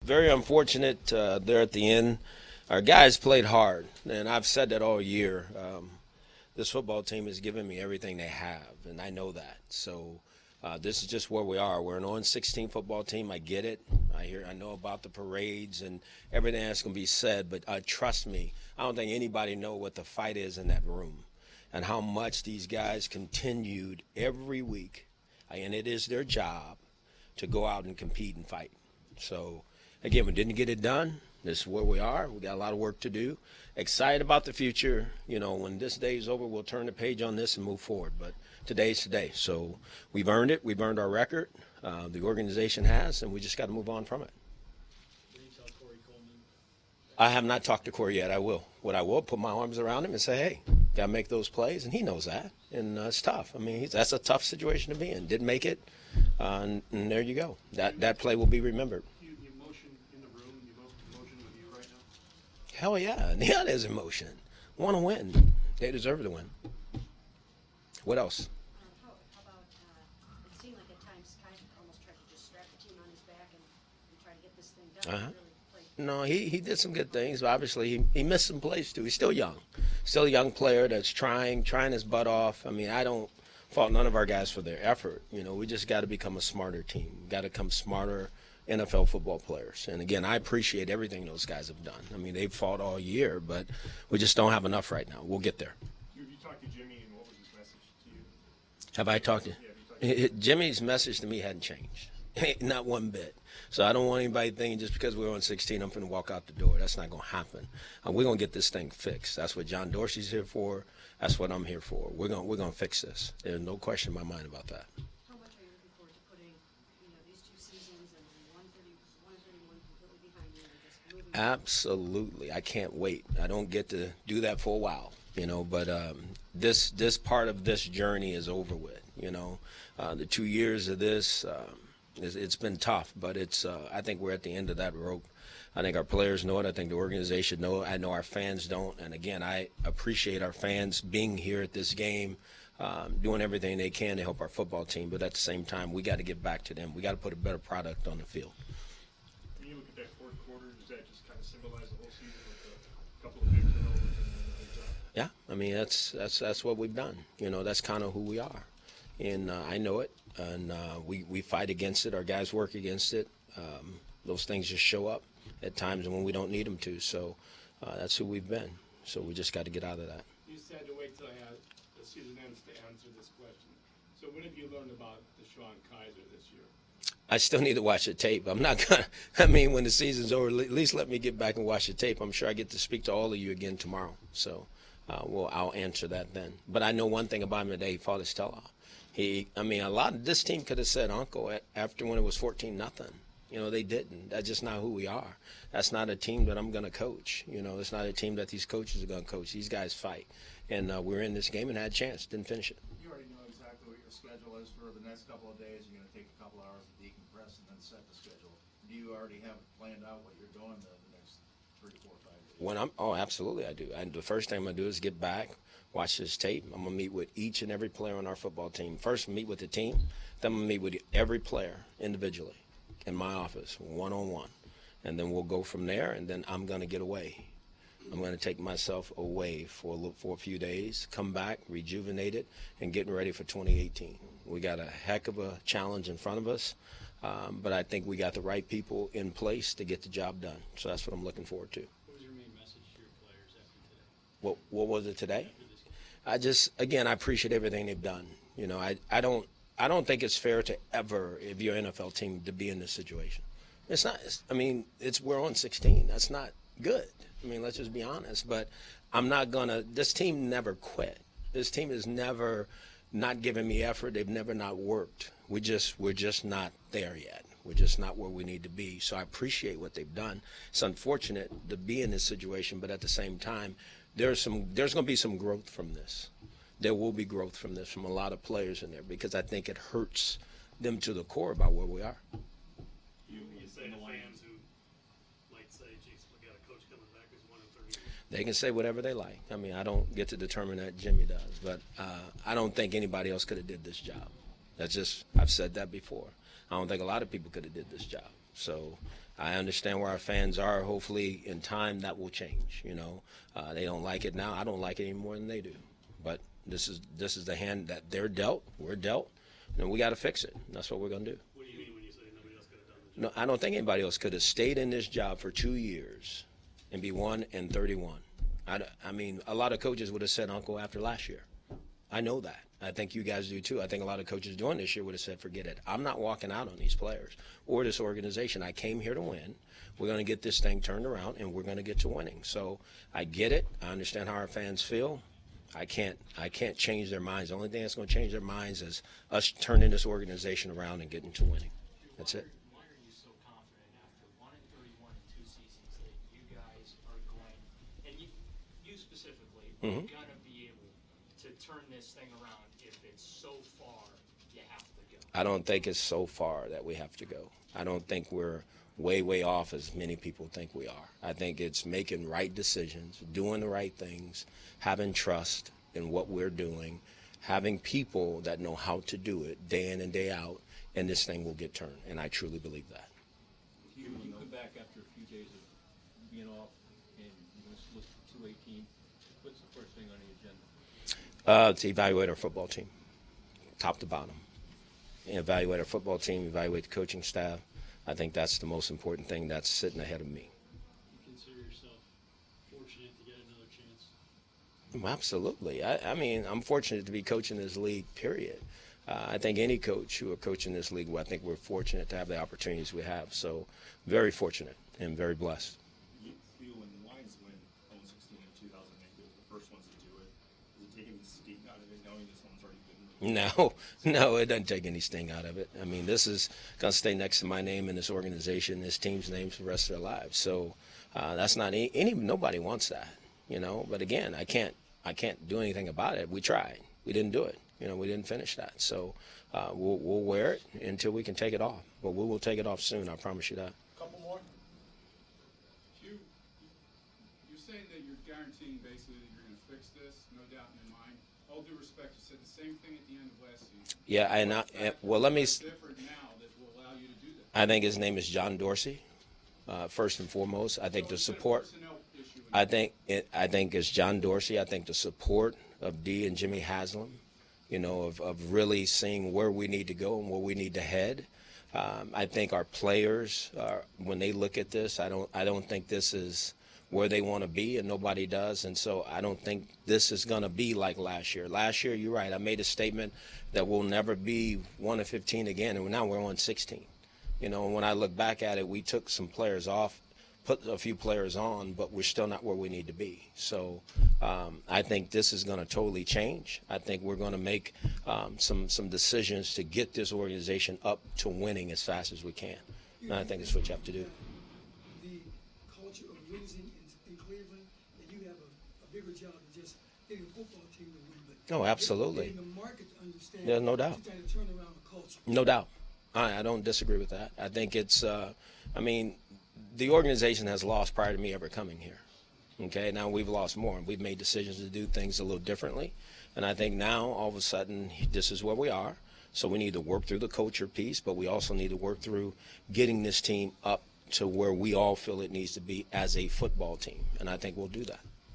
very unfortunate there at the end. Our guys played hard, and I've said that all year. This football team has given me everything they have, and I know that. So this is just where we are. We're an 0-16 football team. I get it. I know about the parades and everything that's going to be said, but trust me, I don't think anybody know what the fight is in that room and how much these guys continued every week, and it is their job to go out and compete and fight. So, again, we didn't get it done. This is where we are. We got a lot of work to do. Excited about the future. You know, when this day is over, we'll turn the page on this and move forward. But today's today. So we've earned it. We've earned our record. The organization has, and we just got to move on from it. I have not talked to Corey yet. I will. What I will, put my arms around him and say, hey, got to make those plays, and he knows that. And it's tough. I mean, that's a tough situation to be in. Didn't make it, and there you go. That play will be remembered. Hell yeah. Yeah, there's emotion. Want to win. They deserve to win. What else? How about, it seemed like at times Kai almost tried to just strap the team on his back and try to get this thing done. No, he did some good things. But obviously, he missed some plays, too. He's still young. Still a young player that's trying his butt off. I mean, I don't fault none of our guys for their effort. You know, we just got to become a smarter team. We've got to become smarter NFL football players. And again, I appreciate everything those guys have done. I mean, they've fought all year, but we just don't have enough right now. We'll get there. You talked to Jimmy, and what was his message to you? Have I talked to him? Jimmy's message to me hadn't changed. Not one bit. So I don't want anybody thinking just because we're on 16, I'm going to walk out the door. That's not going to happen. We're going to get this thing fixed. That's what John Dorsey's here for. That's what I'm here for. We're going to fix this. There's no question in my mind about that. How much are you looking forward to putting, these two seasons and 131 completely behind you and just moving? Absolutely. I can't wait. I don't get to do that for a while, but this part of this journey is over with, The 2 years of this, it's been tough, but I think we're at the end of that rope. I think our players know it. I think the organization know it. I know our fans don't. And, again, I appreciate our fans being here at this game, doing everything they can to help our football team. But at the same time, we got to get back to them. We got to put a better product on the field. When you look at that fourth quarter, does that just kind of symbolize the whole season with a couple of big turnovers and a big job? Yeah, I mean, that's what we've done. That's kind of who we are. And I know it. And we fight against it. Our guys work against it. Those things just show up at times when we don't need them to. So that's who we've been. So we just got to get out of that. You said to wait till the season ends to answer this question. So what have you learned about Deshaun Kaiser this year? I still need to watch the tape. I'm not going to – I mean, when the season's over, at least let me get back and watch the tape. I'm sure I get to speak to all of you again tomorrow. So I'll answer that then. But I know one thing about him today. He fought his tail off. This team could have said uncle after when it was 14-0. They didn't. That's just not who we are. That's not a team that I'm going to coach. It's not a team that these coaches are going to coach. These guys fight. And we're in this game and had a chance. Didn't finish it. You already know exactly what your schedule is for the next couple of days. You're going to take a couple hours to decompress and then set the schedule. Do you already have planned out what you're doing the next 3, 4, 5 days? Absolutely I do. The first thing I'm going to do is get back, watch this tape. I'm going to meet with each and every player on our football team. First, meet with the team. Then I'm going to meet with every player individually in my office, one-on-one. And then we'll go from there, and then I'm going to get away. I'm going to take myself away for a few days, come back, rejuvenated, and getting ready for 2018. We got a heck of a challenge in front of us, but I think we got the right people in place to get the job done. So that's what I'm looking forward to. What was your main message to your players after today? What was it today? I appreciate everything they've done. I don't think it's fair to ever, if you're an NFL team, to be in this situation. It's not. We're on 16. That's not good. Let's just be honest. But I'm not gonna. This team never quit. This team has never not given me effort. They've never not worked. We're just not there yet. We're just not where we need to be. So I appreciate what they've done. It's unfortunate to be in this situation, but at the same time, there's going to be some growth from this. There will be growth from this from a lot of players in there because I think it hurts them to the core about where we are. You say to fans who might say, geez, we got a coach coming back who's 1-30. They can say whatever they like. I don't get to determine that. Jimmy does. But I don't think anybody else could have did this job. I've said that before. I don't think a lot of people could have did this job. So I understand where our fans are. Hopefully, in time, that will change. You know, they don't like it now. I don't like it any more than they do. But this is the hand that they're dealt. We're dealt, and we got to fix it. That's what we're going to do. What do you mean when you say nobody else could have done the job? No, I don't think anybody else could have stayed in this job for 2 years and be 1-31. I mean, a lot of coaches would have said uncle after last year. I know that. I think you guys do too. I think a lot of coaches doing this year would have said, forget it. I'm not walking out on these players or this organization. I came here to win. We're going to get this thing turned around, and we're going to get to winning. So I get it. I understand how our fans feel. I can't change their minds. The only thing that's going to change their minds is us turning this organization around and getting to winning. That's it. Why are you so confident after 1-31 in 2 seasons that you guys are going, and you specifically, are going to be able to turn this thing around if it's so far you have to go? I don't think it's so far that we have to go. I don't think we're way off as many people think we are. I think it's making right decisions, doing the right things, having trust in what we're doing, having people that know how to do it day in and day out, and this thing will get turned. And I truly believe that. You come back after a few days of being off and you're going to look for 218. What's the first thing on the agenda? To evaluate our football team, top to bottom. Evaluate our football team, evaluate the coaching staff. I think that's the most important thing that's sitting ahead of me. You consider yourself fortunate to get another chance? Absolutely. I mean, I'm fortunate to be coaching this league, period. I think any coach who are coaching this league, I think we're fortunate to have the opportunities we have. So very fortunate and very blessed. You feel when the Lions win 0-16 in 2008, they were the first ones to do it. Is it taking the sting out of it, knowing this one's already been? No, it doesn't take any sting out of it. I mean, this is going to stay next to my name in this organization, this team's names for the rest of their lives. So that's not nobody wants that, you know. But again, I can't do anything about it. We tried. We didn't do it. You know, we didn't finish that. So we'll wear it until we can take it off. But we will take it off soon. I promise you that. Couple more. You're saying that you're guaranteeing basically that you're going to fix this, no doubt in your mind. All due respect, you said the same thing at the end of last season. Yeah, well, let me. Different now that will allow you to do that. I think his name is John Dorsey. First and foremost, I think the support. I think it's John Dorsey. I think the support of Dee and Jimmy Haslam, you know, of really seeing where we need to go and where we need to head. I think our players, when they look at this, I don't think this is where they want to be, and nobody does. And so I don't think this is going to be like last year. Last year, you're right, I made a statement that we'll never be 1-15 again, and now we're on 16. You know, and when I look back at it, we took some players off, put a few players on, but we're still not where we need to be. So I think this is going to totally change. I think we're going to make some decisions to get this organization up to winning as fast as we can. And I think that's what you have to do. The culture of losing in Cleveland, that you have a bigger job than just getting a football team to win. But Oh, absolutely. getting the market to understand. There's no doubt. You're trying to turn around the culture. No doubt. I don't disagree with that. I think it's, I mean, the organization has lost prior to me ever coming here. Okay, now we've lost more. We've made decisions to do things a little differently. And I think now, all of a sudden, this is where we are. So we need to work through the culture piece, but we also need to work through getting this team up to where we all feel it needs to be as a football team. And I think we'll do that.